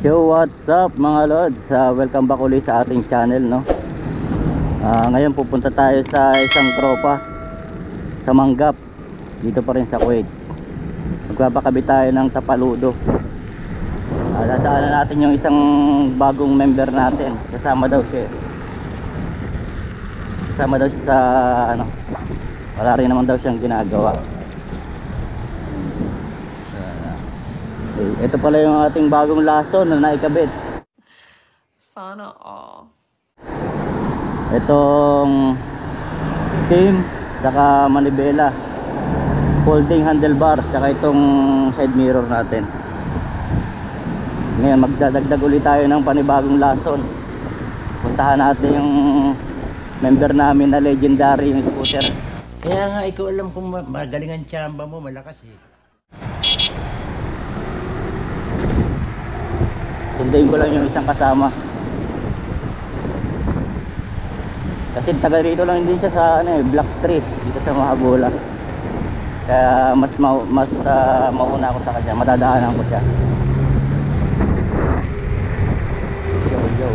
Yo, what's up mga lods? Welcome back ulit sa ating channel, no? Ngayon pupunta tayo sa isang tropa sa Manggap, dito pa rin sa Kuwait. Magpapakabit tayo ng tapaludo. Dadaanan natin yung isang bagong member natin. Kasama daw siya sa ano, wala rin naman daw siyang ginagawa. Ito pala yung ating bagong laso na naikabit. Sana all. Itong steam, saka manibela, folding handlebar, saka itong side mirror natin. Ngayon magdadagdag ulit tayo ng panibagong lason. Puntahan natin yung member namin na legendary, yung scooter. Kaya nga ikaw alam kung magaling ang tsamba mo, malakas eh. Sundayin ko lang yung isang kasama. Kasi taga rito lang din siya sa Block 3 dito sa Mahabula. Kaya mas mauna ako sa kanya, madadaanan ko siya. Yo.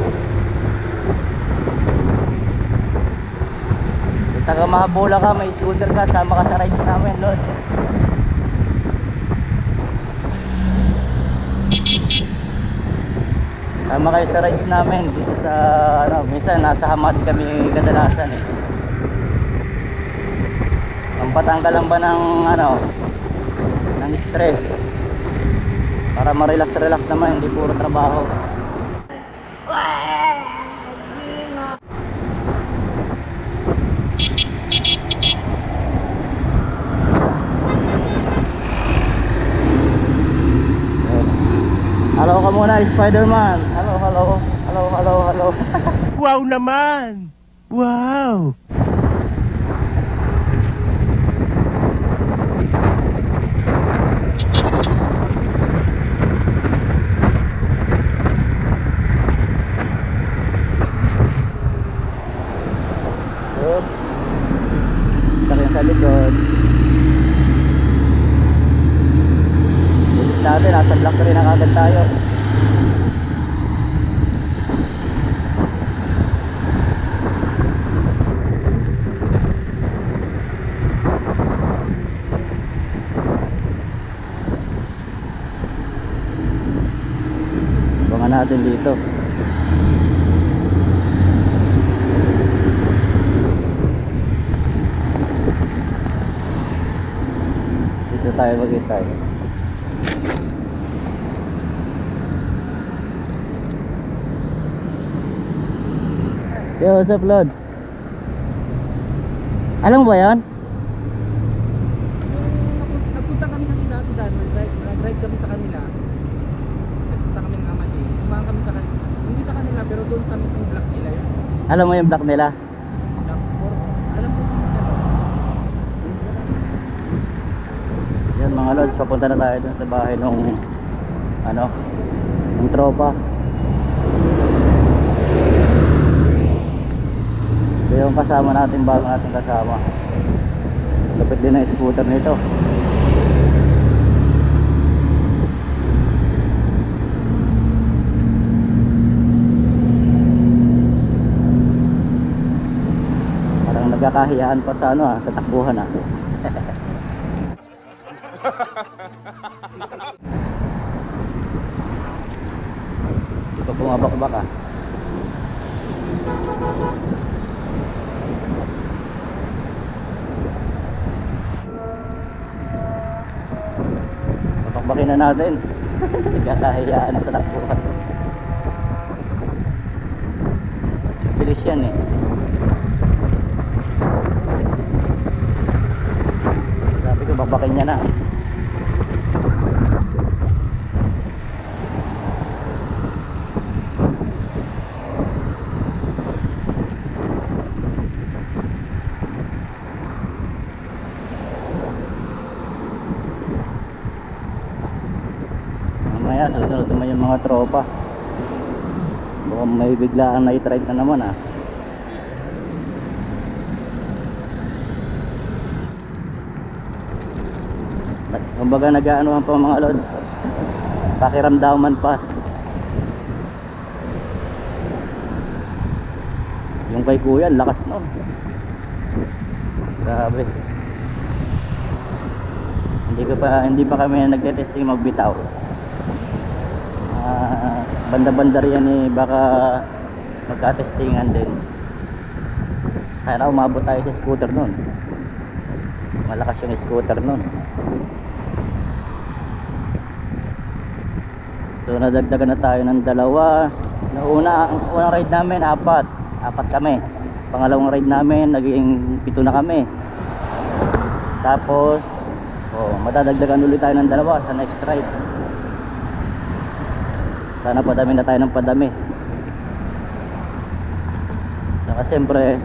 Kung taga Mahabula ka, may scooter ka, sama ka sa rides namin, lods. Sama kayo sa rides namin dito sa minsan nasa Hamad kami kadalasan eh. Ang patanggal lang ba ng ng stress para ma-relax naman, hindi puro trabaho. Hello ka muna, Spider-Man. Hello. Wow naman! Wow! Yup. Sakyan sa likod. Bilis natin, nasa Block 3 na kagad tayo. Abangan natin dito. Dito tayo maghintay. Yo, what's up, lods? Alam mo ba yan? Nagpunta kami kasi dati dahil nag-ride kami sa kanila. Nagpunta kami ng Amadi. Tumahan kami sa kanila. Hindi sa kanila pero doon sa mismong block nila yun. Alam mo yung block nila? Block 4. Alam mo yung Yan mga lods, papunta na tayo dun sa bahay nung ng tropa. Ito yung kasama natin, bago natin kasama. Lapit din ang scooter nito. Parang nagkakahiyaan pa sa sa takbuhan Ito bumabak-bak Papakbakin na natin. Nagkakahiyaan sa takbuhan. Bilis yan eh. Sabi ko bakbakin niya na. Mamaya susunod naman yung mga tropa. Mukhang may biglaan na i-ride na naman Kumbaga nag-aanohan pa mga lods. Pakiramdaman pa. Yung kay kuya, lakas nun. Grabe. Hindi pa kami nagte-testing magbitaw. Banda-banda riyan eh, baka magka-testingan din. Sana umabot tayo sa scooter nun. Malakas yung scooter nun. So nadagdagan na tayo ng dalawa. Ang unang ride namin, apat kami. Pangalawang ride namin, naging 7 na kami. Tapos madadagdagan ulit tayo ng dalawa sa next ride. Sana padami na tayo ng padami. Saka siyempre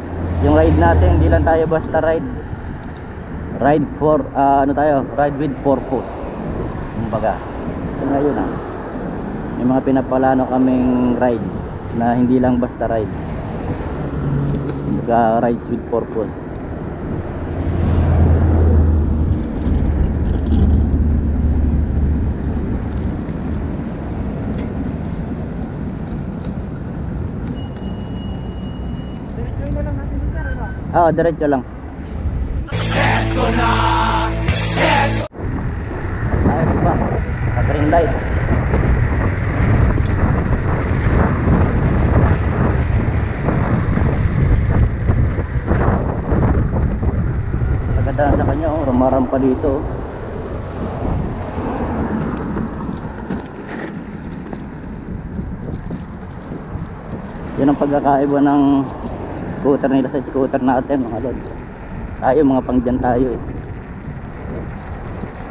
yung ride natin, hindi lang tayo basta ride for ride with purpose. Kumbaga ngayon may mga pinapalano kaming rides na hindi lang basta rides. Kumbaga rides with purpose. Diretso lang. Ayos ba? Green light. Nagandaan sa kanya, ramarampa dito. Yan ang pagkakaiba ng scooter nila sa scooter natin, mga lods. Tayo mga pangdyan tayo eh.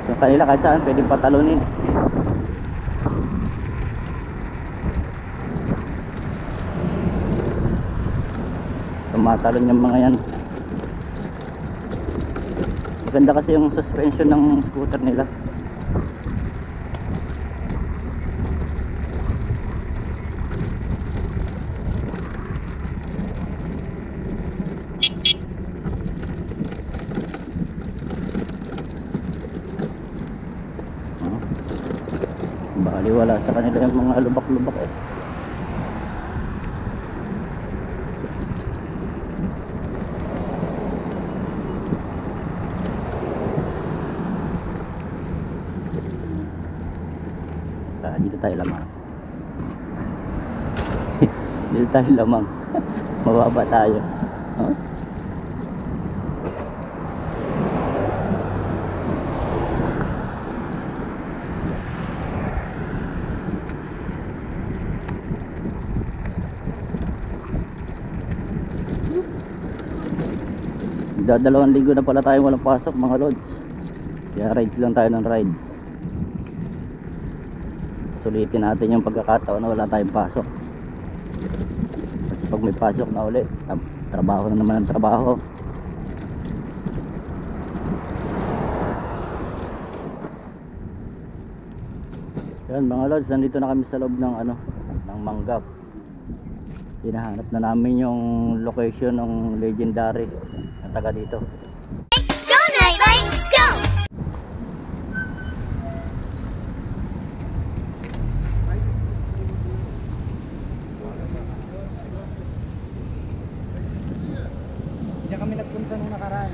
Yung kanila kahit saan pwedeng patalunin. Tumatalon yung mga yan. Maganda kasi yung suspension ng scooter nila. Wala sa kanila yung mga lubak-lubak eh. Dito tayo lamang. Dito tayo lamang. Mababa tayo. Huh? Dalawang linggo na pala tayo walang pasok, mga lods. Kaya rides lang tayo ng rides. Sulitin natin yung pagkakataon na wala tayong pasok. Kasi pag may pasok na ulit, trabaho na naman ang trabaho. Yan mga lods, nandito na kami sa loob ng ng Manggap. Hinahanap na namin yung location ng legendary na taga dito. Go Nightlight, go! Diyan kami nagpunta nung nakaraan.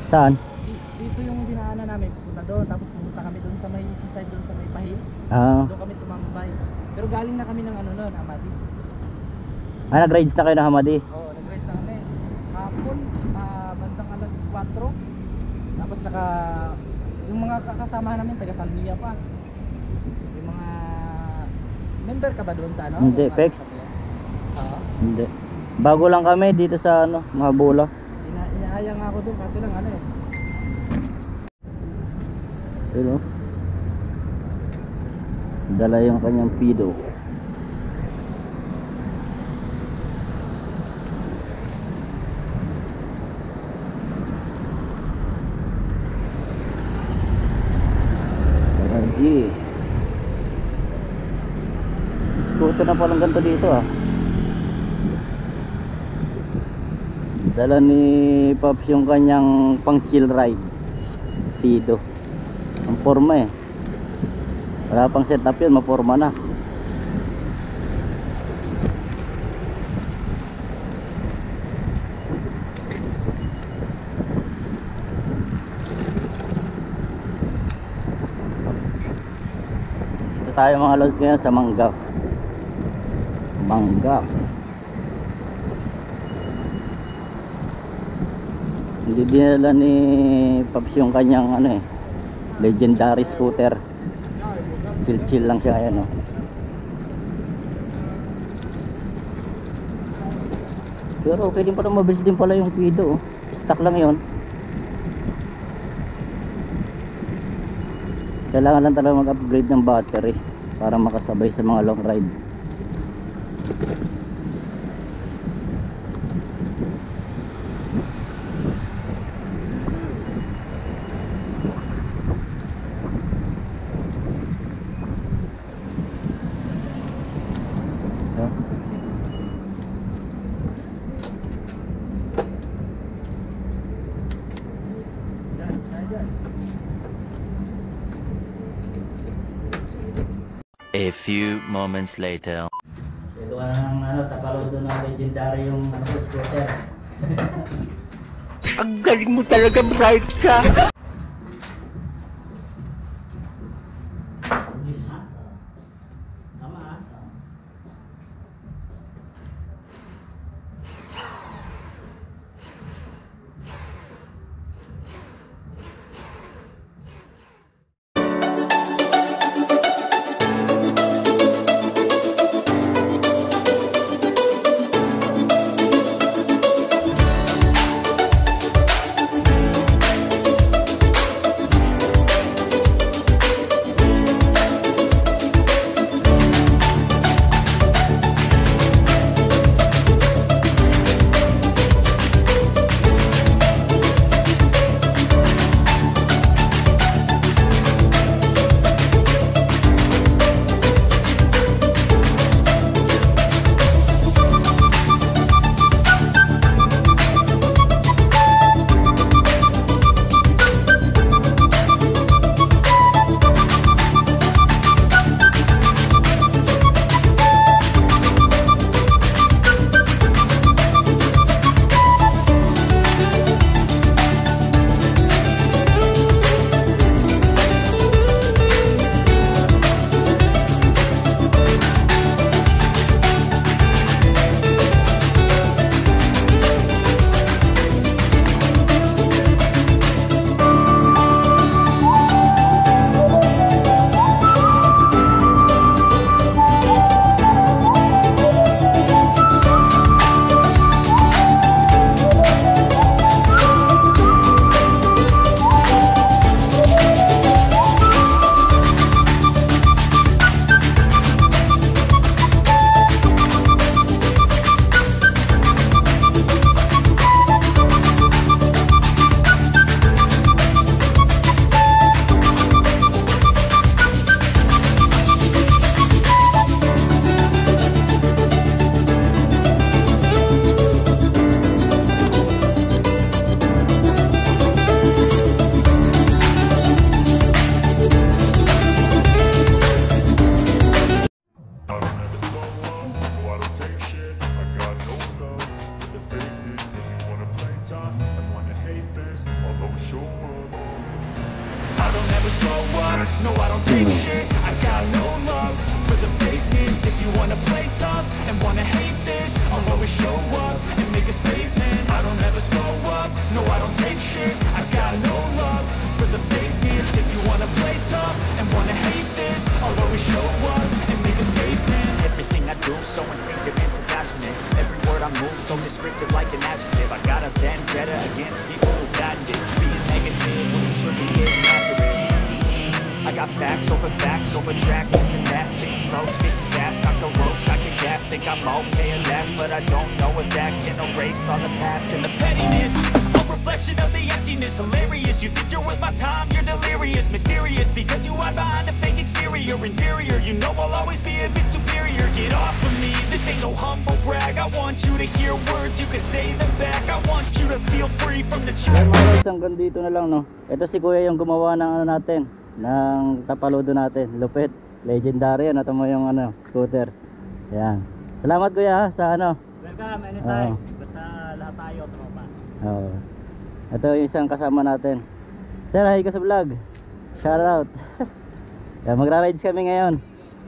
Saan? Dito yung dinaanan namin, pupunta doon. Tapos pumunta kami doon sa may seaside, doon sa may Pahil. Doon kami tumambay. Pero galing na kami ng Amati. Nag-rides na kayo na Hamadi? Oo, nag-rides na kami. Hapon, bandang alas 4. Tapos yung mga kasama namin, taga San Mia pa. Yung mga member ka ba doon sa Hindi, Pex. Hindi. Bago lang kami dito sa Mahabula. Inaaya nga ako doon kasi lang Pero dala yung kanyang pido. G. Scooter na palang ganito dito Dala ni Pops yung kanyang pang chill ride Fido. Ang forma eh. Wala pang setup yun, maporma na. tayo mga lods ngayon sa Manggap. Hindi dinala ni Pops yung kanyang ano legendary scooter. Chill lang siya ngayon, no? Pero okay din pala, mabilis din pala yung Kwido, oh. Stock lang yon. Kailangan lang talaga mag-upgrade ng battery para makasabay sa mga long ride. A few moments later. Ito ka ng tapalodo ng legendary yung scooter. Ang galing mo talaga, bright ka! No, I don't take shit. I got no love for the fakeness. If you wanna play tough and wanna hate this, I'll always show up and make a statement. I don't ever slow up. No, I don't take shit. I got no love for the fakeness. If you wanna play tough and wanna hate this, I'll always show up and make a statement. Everything I do so instinctive and so passionate. Every word I move so descriptive like an adjective. I got a vendetta against people who patent it. Being negative when you should be getting after it. I got facts over tracks. This and that, speak slow, speak fast. I can roast, I can gas. Think I'm okay at last, but I don't know if that can erase all the past and the pettiness. A reflection of the emptiness, hilarious. You think you're worth my time, you're delirious. Mysterious, because you hide behind a fake exterior. Inferior, you know I'll always be a bit superior. Get off of me, this ain't no humble brag. I want you to hear words, you can say them back. I want you to feel free from the Yan mga guys, hanggang dito na lang, no. Ito si Kuya yung gumawa ng ano natin, ng tapalodo natin. Lupit, legendary yan. Ito mo yung ano, scooter. Yan. Salamat Kuya ha, sa ano. Welcome anytime. Basta lahat tayo tropa. Oo. Ito yung isang kasama natin. Sir, hi ka sa vlog. Shout out. Yan, magra-rides kami ngayon.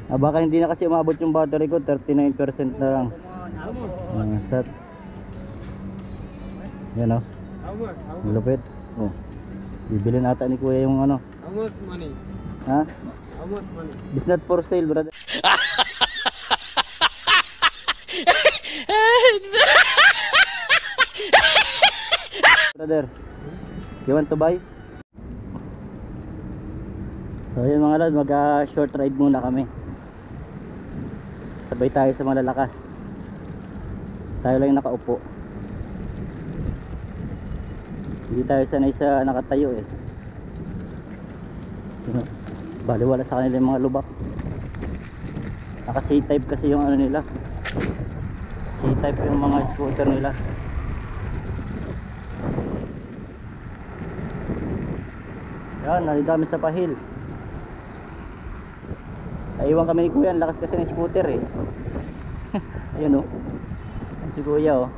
Baka hindi na kasi umabot yung battery ko, 39% na lang. Set. Yan o. Lupit. Oh. Bibili nata ni kuya yung ano. How much money? Ha? How much money? It's not for sale, brother. Brother, you want to buy? So yun mga lad, mag short ride muna kami. Sabay tayo sa mga lalakas. Tayo lang yung nakaupo. Hindi tayo sanay sa nakatayo eh. Baliwala sa kanila yung mga lubak. Naka C-type kasi yung ano nila. C-type yung mga scooter nila. Yan, nandito kami sa Pahil. Naiwan kami ni kuya, ang lakas kasi ng scooter eh. Ayun oh. Si kuya oh.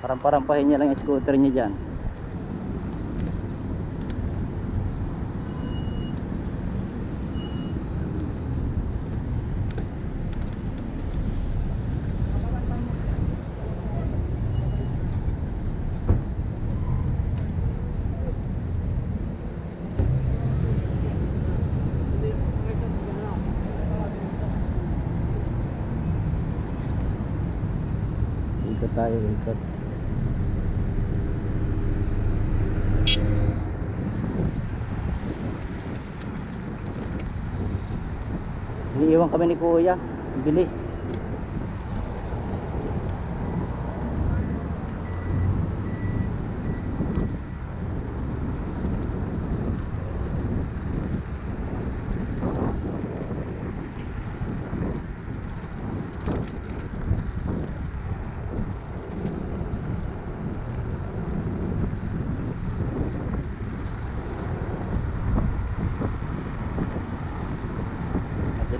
Parampahin niya lang yung scooter niya dyan. Ikot tayo, ikot. Iniiwan kami ni kuya. Bilis.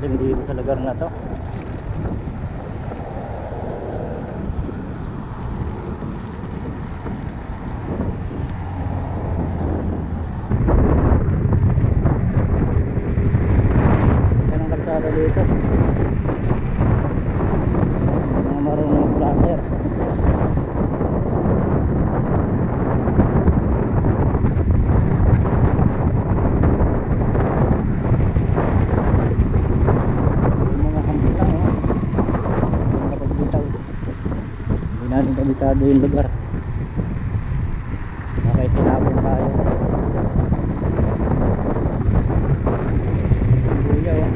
Madilim dito sa lugar na to. Anong kalsada dito? Mga marunong placer. Natin kabisado yung lugar. Okay, tinapon tayo. Si kuya oh.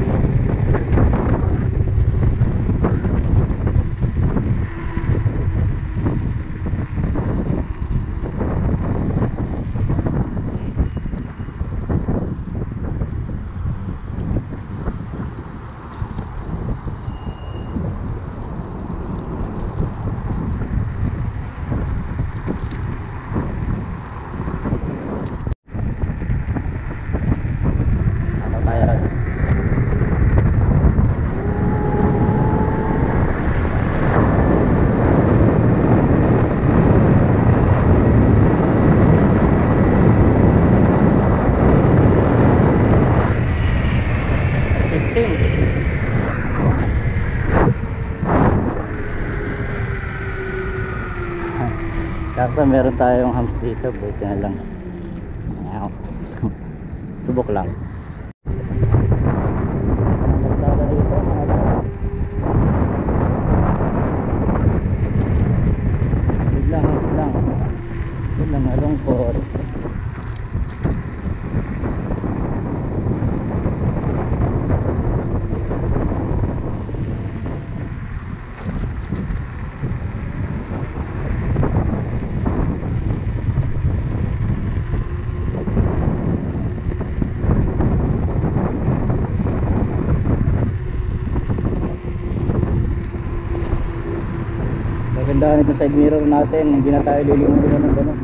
Sakto meron tayong hams dito, buti na lang. Subok lang. Kalsada dito, biglang hams lang. Biglang malungkot. Gandaan itong side mirror natin, hindi na tayo lilimutin ng gano'n.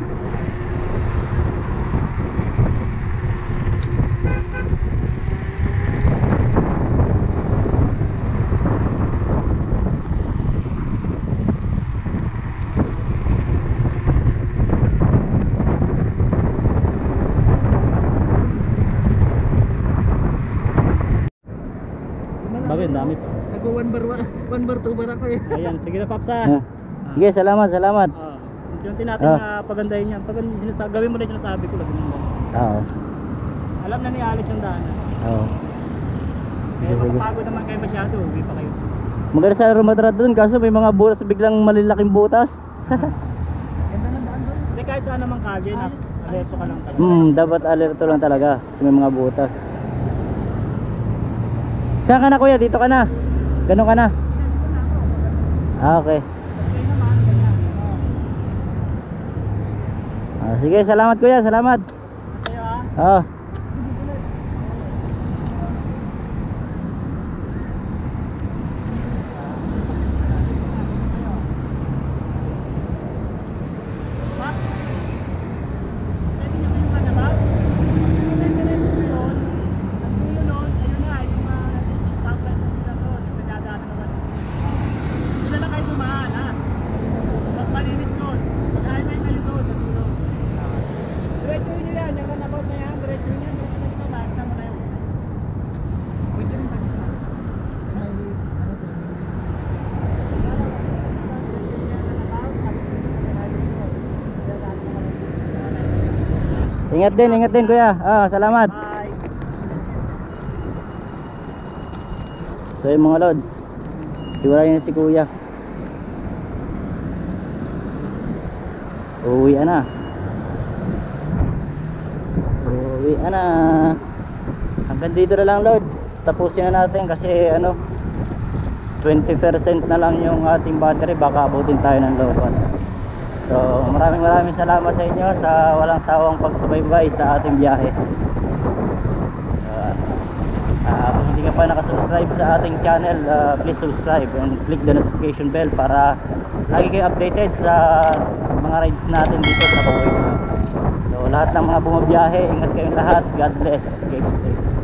1 bar 2 bar ako eh. Ayan, sige na Paps ha. Ah. Sige, salamat, salamat. Unti-unti natin na pagandahin yan. Pag gawin mo na yung sinasabi ko, lagyan mo. Oo. Alam na ni Alex yung daanan. Oo. Kaya makapagod naman kayo masyado, uwi pa kayo. Maganda sa rumadrad doon kaso may mga butas, biglang malalaking butas. Ganda ng daan doon. Hindi kahit saan naman kagaya, alerto ka lang talaga. Dapat alerto lang talaga kasi may mga butas. Saan ka na kuya? Dito ka na? Ganun ka na? Okay. Sige, salamat kuya, salamat. Oo. Ingat din kuya. Salamat. Bye. So yung mga lods, hiwalay na si kuya. Uwi na. Hanggang dito na lang lods. Tapusin na natin kasi 20% na lang yung ating battery, baka abutin tayo ng local. So maraming salamat sa inyo sa walang sawang pagsubaybay sa ating biyahe. Kung hindi ka pa nakasubscribe sa ating channel, please subscribe and click the notification bell para lagi kayo updated sa mga rides natin dito sa Kuwait. So lahat ng mga bumabiyahe, ingat kayong lahat. God bless. Keep safe.